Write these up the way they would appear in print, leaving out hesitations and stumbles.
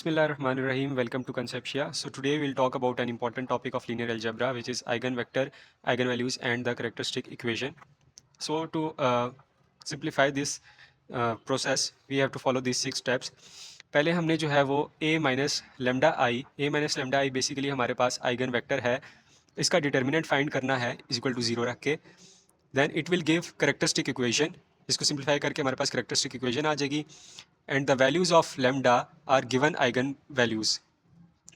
Bismillahirrahmanirrahim. Welcome to Conceptia. So today we'll talk about an important topic of linear algebra, which is eigenvector, eigenvalues, and the characteristic equation. So to simplify this process, we have to follow these 6 steps. पहले हमने जो है वो a minus lambda I basically हमारे पास eigen vector है, इसका determinant find करना है इज इक्वल टू 0 रख के. Then it will give characteristic equation. इसको सिंप्लीफाई करके हमारे पास करेक्टरिस्टिक इक्वेशन आ जाएगी. And the values of lambda are given eigen values.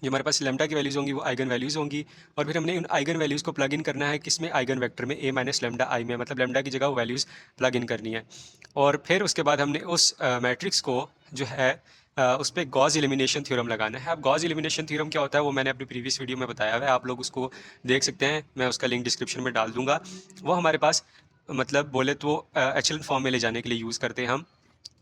जो हमारे पास लेमडा की वैल्यूज़ होंगी वो आइगन वैल्यूज़ होंगी, और फिर हमने उन आइगन वैल्यूज़ को प्लग इन करना है किसमें, आइगन वेक्टर में, a माइनस लेमडा आई में, मतलब लेमडा की जगह वो वैल्यूज़ प्लग इन करनी है. और फिर उसके बाद हमने उस मैट्रिक्स को जो है उस पर गॉस एलिमिनेशन थ्योरम लगाना है. अब गॉस एलिमिनेशन थ्योरम क्या होता है वो मैंने अपनी प्रीवियस वीडियो में बताया हुआ है, आप लोग उसको देख सकते हैं, मैं उसका लिंक डिस्क्रिप्शन में डाल दूंगा. वो हमारे पास मतलब बोले तो एचेलन फॉर्म में ले जाने के लिए यूज़ करते हैं हम.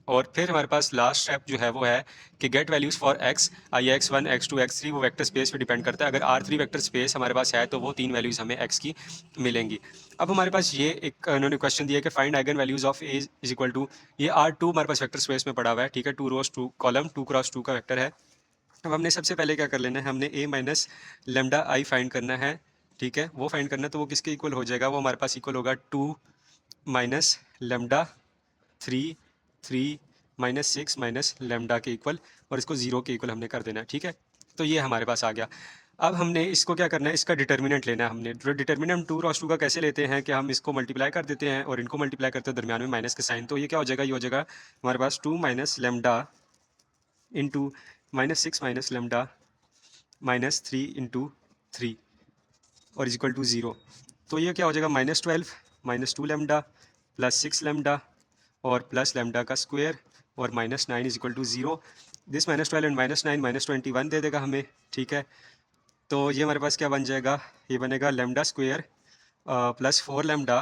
और फिर हमारे पास लास्ट स्टेप जो है वो है कि get values for x, i x one x two x three, वो वेक्टर स्पेस पे डिपेंड करता है. अगर आर थ्री वेक्टर स्पेस हमारे पास है तो वो 3 वैल्यूज़ हमें एक्स की मिलेंगी. अब हमारे पास ये एक उन्होंने क्वेश्चन दिया कि find eigen values of a is equal to, ये आर टू हमारे पास वेक्टर स्पेस में पड़ा हुआ है, ठीक है, 2 रोज 2 कॉलम 2 क्रॉस 2 का वेक्टर है. अब हमने सबसे पहले क्या कर लेना है, हमने ए माइनस लेमडा आई फाइंड करना है, ठीक है. वो फाइंड करना है तो वो किसके इक्वल हो जाएगा, वो हमारे पास इक्वल होगा 2 minus lambda 3 minus 6 minus lambda के इक्वल, और इसको 0 के इक्वल हमने कर देना है, ठीक है. तो ये हमारे पास आ गया. अब हमने इसको क्या करना है, इसका डिटर्मिनेंट लेना है. हमने डिटर्मिनेंट 2 क्रॉस 2 का कैसे लेते हैं कि हम इसको मल्टीप्लाई कर देते हैं और इनको मल्टीप्लाई करते हैं दरमियान में माइनस के साइन. तो ये क्या हो जाएगा, ये हो जाएगा हमारे पास 2 minus lambda into minus 6 minus lambda minus 3 into 3 और इज इक्वल टू 0. तो ये क्या हो जाएगा, -12 माइनस 2 लेमडा प्लस 6 लेमडा और प्लस लेमडा का स्क्वायर और -9 is equal to 0. This -12 and -9 -21 दे देगा हमें, ठीक है. तो ये हमारे पास क्या बन जाएगा, ये बनेगा lambda square plus 4 lambda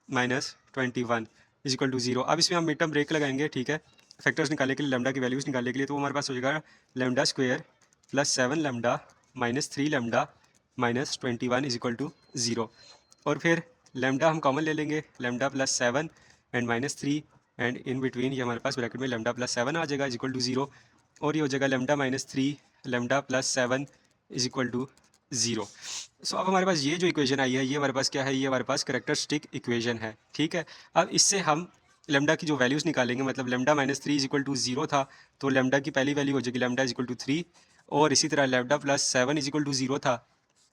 -21 is equal to 0. अब इसमें हम मिड टर्म ब्रेक लगाएंगे, ठीक है, फैक्टर्स निकालने के लिए, लेमडा की वैल्यूज़ निकालने के लिए. तो हमारे पास हो जाएगा lambda square plus 7 lambda -3 lambda -21 is equal to 0. और फिर लेमडा हम कॉमन ले लेंगे, lambda plus 7 and -3 and in between ये हमारे पास ब्रैकेट में लेमडा प्लस 7 आ जाएगा इज इक्वल टू 0. और ये हो जाएगा lambda -3 lambda plus 7 is equal to 0. So अब हमारे पास ये जो इक्वेशन आई है ये हमारे पास क्या है, ये हमारे पास करेक्टरिस्टिक इक्वेशन है, ठीक है. अब इससे हम लेमडा की जो वैल्यूज़ निकालेंगे, मतलब लेमडा -3 इज इक्वल टू 0 था, तो लेमडा की पहली वैल्यू हो जाएगी लेमडा इज इक्वल टू 3. और इसी तरह lambda plus 7 is equal to 0 था,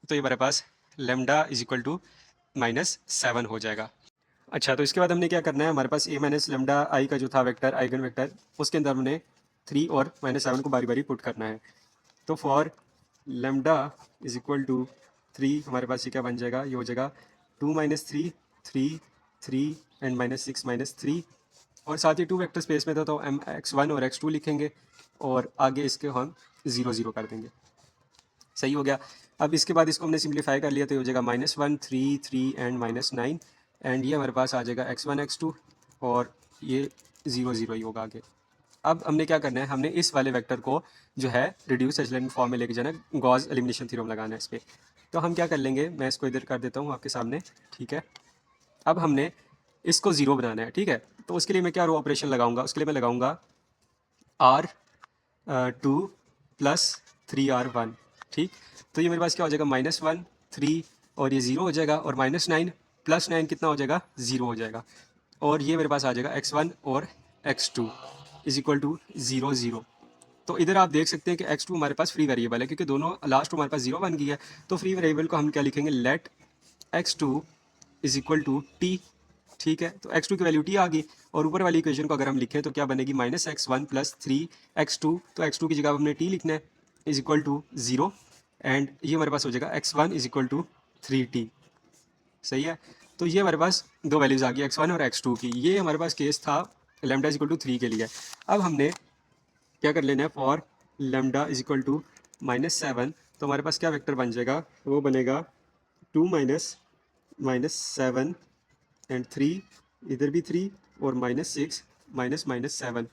तो ये हमारे पास लेमडा इज इक्वल टू -7 हो जाएगा. अच्छा, तो इसके बाद हमने क्या करना है, हमारे पास ए माइनस लेमडा आई का जो था वेक्टर, आइगन वेक्टर, उसके अंदर हमने 3 और -7 को बारी बारी पुट करना है. तो for lambda is equal to 3 हमारे पास ये क्या बन जाएगा, ये हो जाएगा 2 माइनस 3 3 3 एंड -6 -3. और साथ ही 2 वेक्टर स्पेस में था तो हम x1 और x2 लिखेंगे और आगे इसके हम 0 0 कर देंगे. सही हो गया. अब इसके बाद इसको हमने सिंप्लीफाई कर लिया तो ये हो जाएगा -1 3 3 एंड -9 एंड ये हमारे पास आ जाएगा x1 x2 और ये 0 0 ही होगा आगे. अब हमने क्या करना है, हमने इस वाले वेक्टर को जो है रिड्यूस एचेलन फॉर्म में लेके जाना है, गॉस एलिमिनेशन थ्योरम लगाना है इस पर. तो हम क्या कर लेंगे, मैं इसको इधर कर देता हूँ आपके सामने, ठीक है. अब हमने इसको 0 बनाना है, ठीक है. तो उसके लिए मैं क्या रो ऑपरेशन लगाऊंगा, उसके लिए मैं लगाऊंगा R2 प्लस 3R1, ठीक. तो ये मेरे पास क्या हो जाएगा, -1 3 और ये 0 हो जाएगा, और -9 प्लस 9 कितना हो जाएगा, 0 हो जाएगा. और ये मेरे पास आ जाएगा x1 और x2 इज इक्वल टू 0 0. तो इधर आप देख सकते हैं कि x2 हमारे पास फ्री वेरिएबल है, क्योंकि दोनों लास्ट टू हमारे पास 0 बन गई है. तो फ्री वेरिएबल को हम क्या लिखेंगे, let x2 is equal to t, ठीक है. तो x2 की वैल्यू t आ गई, और ऊपर वाली इक्वेशन को अगर हम लिखें तो क्या बनेगी, -x1 प्लस 3x2. तो x2 की जगह हमने t लिखना है इज इक्वल टू 0 एंड ये हमारे पास हो जाएगा x1 is equal to 3t. सही है. तो ये हमारे पास दो वैल्यूज़ आ गई x1 और x2 की. ये हमारे पास केस था लेमडा इज इक्वल टू 3 के लिए. अब हमने क्या कर लेना है, for lambda is equal to -7, तो हमारे पास क्या वेक्टर बन जाएगा, वो बनेगा 2 -7 एंड 3, इधर भी 3 और -6 -7,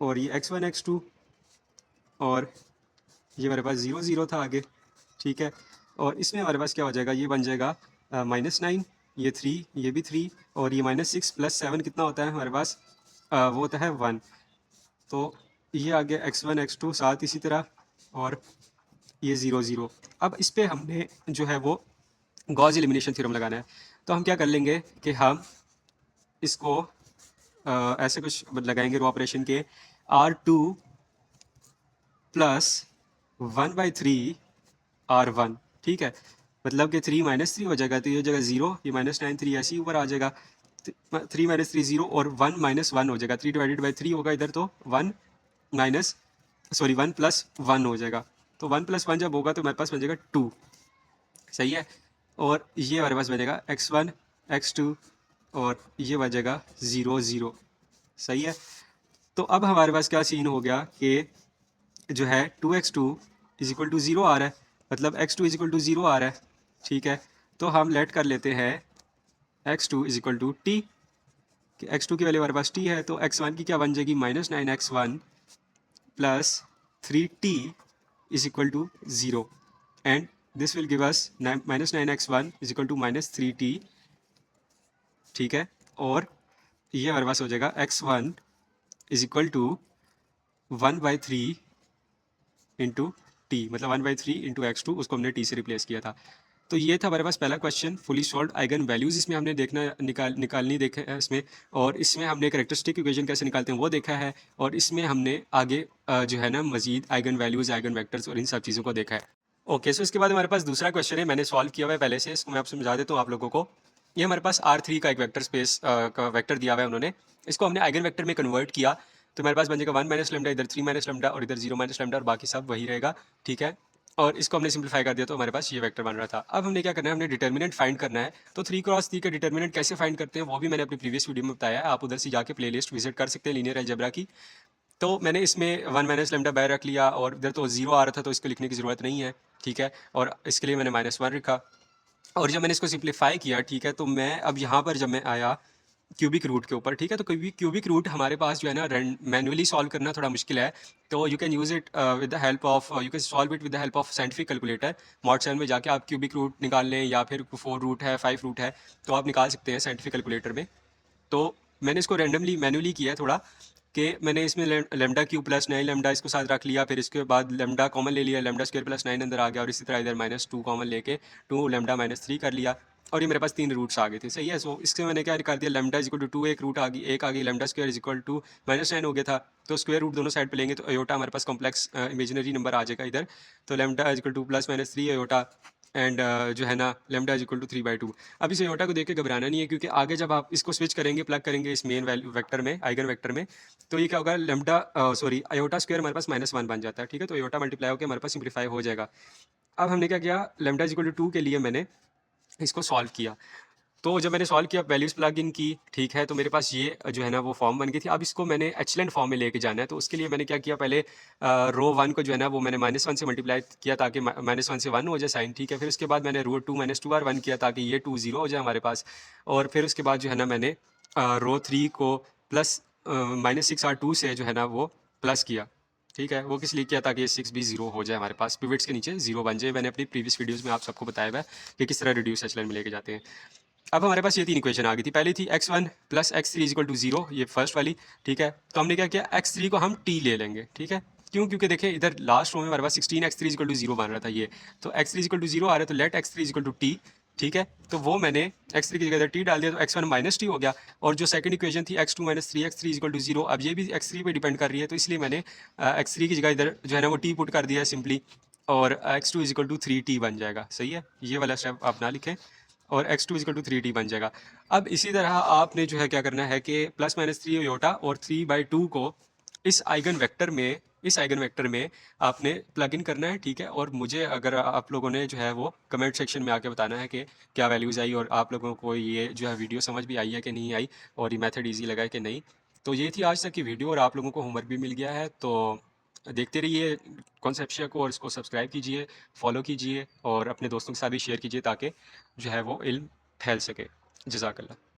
और ये x1 x2 और ये हमारे पास 0 0 था आगे, ठीक है. और इसमें हमारे पास क्या हो जाएगा, ये बन जाएगा -9, ये 3, ये भी 3, और ये -6 प्लस 7 कितना होता है हमारे पास, वो होता है 1. तो ये आ गया x1 x2 साथ इसी तरह, और ये 0 0। अब इस पे हमने जो है वो गॉस एलिमिनेशन थ्योरम लगाना है। तो हम क्या कर लेंगे कि हम इसको ऐसे कुछ लगाएंगे रो ऑपरेशन के R2 प्लस 1/3 R1, ठीक है। मतलब कि 3 माइनस 3 हो जाएगा, तो ये हो जाएगा 0, ये -9 3 ऐसे ही ऊपर आ जाएगा। 3 माइनस 3 0 और 1 माइनस 1 हो जाएगा, 3 डिवाइडेड बाई 3 होगा इधर, तो 1 माइनस 1 प्लस 1 हो जाएगा। तो 1 प्लस 1 जब होगा तो हमारे पास बन जाएगा 2, सही है। और ये हमारे पास बनेगा x1 x2 और ये बन 0 0, सही है। तो अब हमारे पास क्या सीन हो गया कि जो है 2x2 इज इक्वल टू 0 आ रहा है, मतलब x2 इज इक्वल टू 0 आ रहा है, ठीक है। तो हम लेट कर लेते हैं x2 is equal to T, कि x2 की वैल्यू हमारे पास t है, तो x1 की क्या बन जाएगी -9x1 plus 3t is equal to 0, and this will give us -9x1 is equal to -3t, ठीक है। और ये हमारे पास हो जाएगा x1 is equal to 1/3 into t, मतलब 1/3 इंटू x2, उसको हमने t से रिप्लेस किया था। तो ये था हमारे पास पहला question, fully solved. Eigen values इसमें हमने देखना निकालनी देखा है इसमें, और इसमें हमने कैरेक्टरिस्टिक इक्वेशन कैसे निकालते हैं वो देखा है, और इसमें हमने आगे जो है ना मजीद आइगन वैल्यूज़, आइगन वेक्टर्स और इन सब चीज़ों को देखा है। ओके, सो इसके बाद हमारे पास दूसरा क्वेश्चन है, मैंने सॉल्व किया हुआ है पहले से, इसको मैं आपसे समझा देता हूँ आप लोगों को। ये हमारे पास R3 का एक वेक्टर स्पेस का वेक्टर दिया हुआ है उन्होंने, इसको हमने आइगन वेक्टर में कन्वर्ट किया, तो हमारे पास बन जाएगा 1 माइनस लैम्डा, इधर 3 माइनस लैम्डा और इधर 0 माइनस लैम्डा, और बाकी सब वही रहेगा, ठीक है। और इसको हमने सिंप्लीफाई कर दिया तो हमारे पास ये वेक्टर बन रहा था। अब हमने क्या करना है, हमने डिटर्मिनेंट फाइंड करना है। तो 3x3 का डिटर्मिनेंट कैसे फाइंड करते हैं वो भी मैंने अपनी प्रीवियस वीडियो में बताया है, आप उधर से जाके प्लेलिस्ट विजिट कर सकते हैं लीनियर अलजेब्रा की। तो मैंने इसमें 1 माइनस लैम्डा बाय रख लिया, और इधर तो 0 आ रहा था तो इसको लिखने की ज़रूरत नहीं है, ठीक है। और इसके लिए मैंने -1 रखा, और जब मैंने इसको सिंप्लीफाई किया, ठीक है, तो मैं अब यहाँ पर जब मैं आया क्यूबिक रूट के ऊपर, ठीक है, तो क्यूबिक रूट हमारे पास जो है ना मैनुअली सॉल्व करना थोड़ा मुश्किल है, तो you can use it with the help of, you can solve it with the help of scientific calculator. Mod 7 में जाके आप क्यूबिक रूट निकाल लें, या फिर 4 रूट है, 5 रूट है, तो आप निकाल सकते हैं साइंटिफिक कैलकुलेटर में। तो मैंने इसको रैंडमली मैनुअली किया है थोड़ा, कि मैंने इसमें लेमडा क्यू प्लस 9 लेमडा इसको साथ रख लिया, फिर इसके बाद लेमडा कॉमन ले लिया, लेमडा स्क्वायर प्लस 9 अंदर आ गया, और इसी तरह इधर -2 कॉमन लेके 2 लेमडा -3 कर लिया, और ये मेरे पास 3 रूट्स आ गए थे, सही है। सो इससे मैंने क्या कर दिया, लेमडा इज इक्वल टू 2, एक रूट आ गई, एक आ गई lambda square is equal to -9 हो गया था, तो स्क्वायर रूट दोनों साइड पे लेंगे तो अयोटा हमारे पास कॉम्प्लेक्स इमेजिनरी नंबर आ जाएगा इधर, तो lambda is equal to plus -3 iota, and जो है ना लेमडा इज इक्वल टू 3/2। अब इस अयोटा को देख के घबराना नहीं है, क्योंकि आगे जब आप इसको स्विच करेंगे, प्लग करेंगे इस मेन वैल्यू वेक्टर में, आइगन वेक्टर में, तो ये क्या होगा, लेमडा सॉरी अयोटा स्क्वायर हमारे पास -1 बन जाता है, ठीक है। तो अयोटा मल्टीप्लाई होकर हमारे पास सिंप्लीफाई हो जाएगा। अब हमने क्या किया, लेमडा इज इक्वल टू 2 के लिए मैंने इसको सॉल्व किया, तो जब मैंने सॉल्व किया, वैल्यूज़ प्लग इन की, ठीक है, तो मेरे पास ये जो है ना वो फॉर्म बन गई थी। अब इसको मैंने एचलेंट फॉर्म में लेके जाना है, तो उसके लिए मैंने क्या किया, पहले रो 1 को जो है ना वो मैंने -1 से मल्टीप्लाई किया, ताकि -1 से 1 हो जाए साइन, ठीक है। फिर उसके बाद मैंने रो 2 -2 R1 किया, ताकि ये 2 0 हो जाए हमारे पास। और फिर उसके बाद जो है ना मैंने रो 3 को प्लस -6 R2 से जो है ना वो प्लस किया, ठीक है। वो किस लिए किया, ताकि ये 6 भी 0 हो जाए हमारे पास, पिवट्स के नीचे 0 बन जाए। मैंने अपनी प्रीवियस वीडियोज़ में आप सबको बताया हुआ है कि किस तरह रिड्यूस एचलेंट में लेके जाते हैं। अब हमारे पास ये 3 इक्वेशन आ गई थी। पहली थी x1 plus x3 is equal to 0, ये फर्स्ट वाली, ठीक है। तो हमने क्या किया, x3 को हम t ले लेंगे, ठीक है। क्यों, क्योंकि देखिए इधर लास्ट रो में हमारे पास 16 x3 इज इक्वल टू 0 बन रहा था ये, तो x3 इज इक्वल टू 0 आ रहा है, तो let x3 is equal to t, ठीक है। तो वो मैंने x3 की जगह t डाल दिया, तो x1 माइनस टी हो गया। और जो सेकंड इक्वेशन थी x2 minus 3 x3 is equal to 0, अब ये भी x3 पे डिपेंड कर रही है, तो इसलिए मैंने x3 की जगह इधर जो है ना वो t पुट कर दिया है सिंपली, और x2 is equal to 3t बन जाएगा, सही है। ये वाला स्टेप आप ना लिखें, और x2 is equal to 3t बन जाएगा। अब इसी तरह आपने जो है क्या करना है कि +-3 अयोटा और 3/2 को इस आइगन वेक्टर में आपने प्लग इन करना है, ठीक है। और मुझे अगर आप लोगों ने जो है वो कमेंट सेक्शन में आके बताना है कि क्या वैल्यूज़ आई, और आप लोगों को ये जो है वीडियो समझ भी आई है कि नहीं आई, और ये मेथड ईजी लगा है कि नहीं। तो ये थी आज तक की वीडियो, और आप लोगों को होमवर्क भी मिल गया है, तो देखते रहिए कॉन्सेप्शिया को, और इसको सब्सक्राइब कीजिए, फॉलो कीजिए, और अपने दोस्तों के साथ भी शेयर कीजिए, ताकि जो है वो इल्म फैल सके। जज़ाकल्लाह।